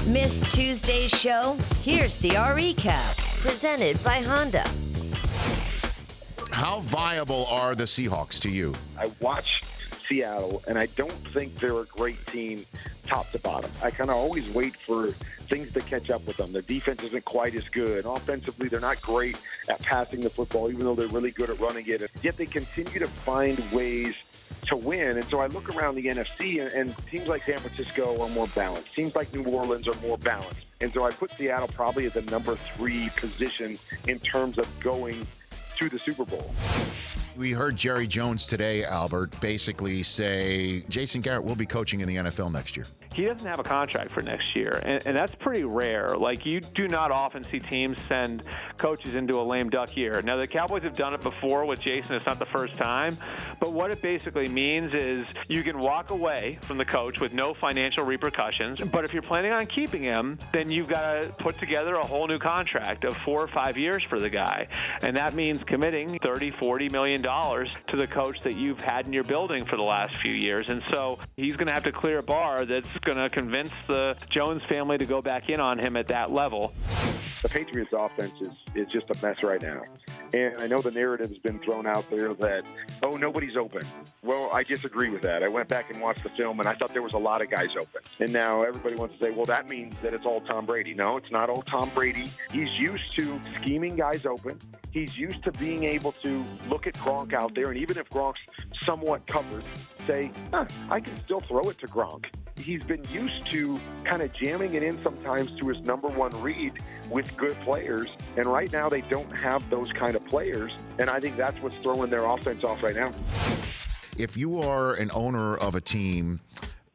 Missed Tuesday's show? Here's the recap, presented by Honda. How viable are the Seahawks to you? I watch Seattle, and I don't think they're a great team top to bottom. I kind of always wait for things to catch up with them. Their defense isn't quite as good. Offensively, they're not great at passing the football, even though they're really good at running it. Yet they continue to find ways to win. And so I look around the NFC, and teams like San Francisco are more balanced. Teams like New Orleans are more balanced. And so I put Seattle probably at the number 3 position in terms of going to the Super Bowl. We heard Jerry Jones today, Albert, basically say Jason Garrett will be coaching in the NFL next year. He doesn't have a contract for next year, and that's pretty rare. Like, you do not often see teams send coaches into a lame duck year. Now, the Cowboys have done it before with Jason. It's not the first time. But what it basically means is you can walk away from the coach with no financial repercussions. But if you're planning on keeping him, then you've got to put together a whole new contract of 4 or 5 years for the guy. And that means committing $30, $40 million to the coach that you've had in your building for the last few years. And so he's going to have to clear a bar that's going to convince the Jones family to go back in on him at that level. The Patriots offense is just a mess right now. And I know the narrative has been thrown out there that, oh, nobody's open. Well, I disagree with that. I went back and watched the film, and I thought there was a lot of guys open. And now everybody wants to say, well, that means that it's all Tom Brady. No, it's not all Tom Brady. He's used to scheming guys open. He's used to being able to look at Gronk out there, and even if Gronk's somewhat covered, say, I can still throw it to Gronk. He's been used to kind of jamming it in sometimes to his number 1 read with good players, and right now they don't have those kind of players, and I think that's what's throwing their offense off right now. If you are an owner of a team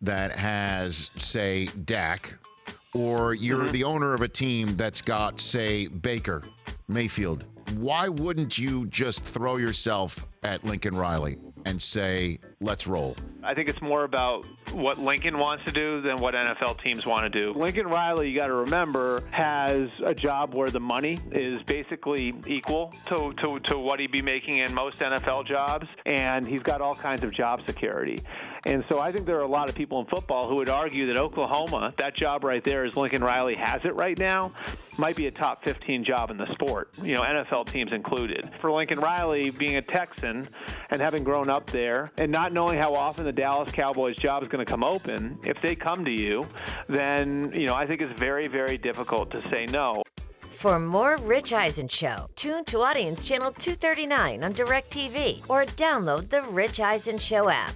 that has, say, Dak, or you're the owner of a team that's got, say, Baker Mayfield, why wouldn't you just throw yourself at Lincoln Riley and say, let's roll? I think it's more about what Lincoln wants to do than what NFL teams want to do. Lincoln Riley, you got to remember, has a job where the money is basically equal to what he'd be making in most NFL jobs, and he's got all kinds of job security. And so I think there are a lot of people in football who would argue that Oklahoma, that job right there, as Lincoln Riley has it right now, might be a top 15 job in the sport, NFL teams included. For Lincoln Riley, being a Texan and having grown up there and not knowing how often the Dallas Cowboys job is going to come open, if they come to you, then, I think it's very, very difficult to say no. For more Rich Eisen Show, tune to Audience Channel 239 on DirecTV or download the Rich Eisen Show app.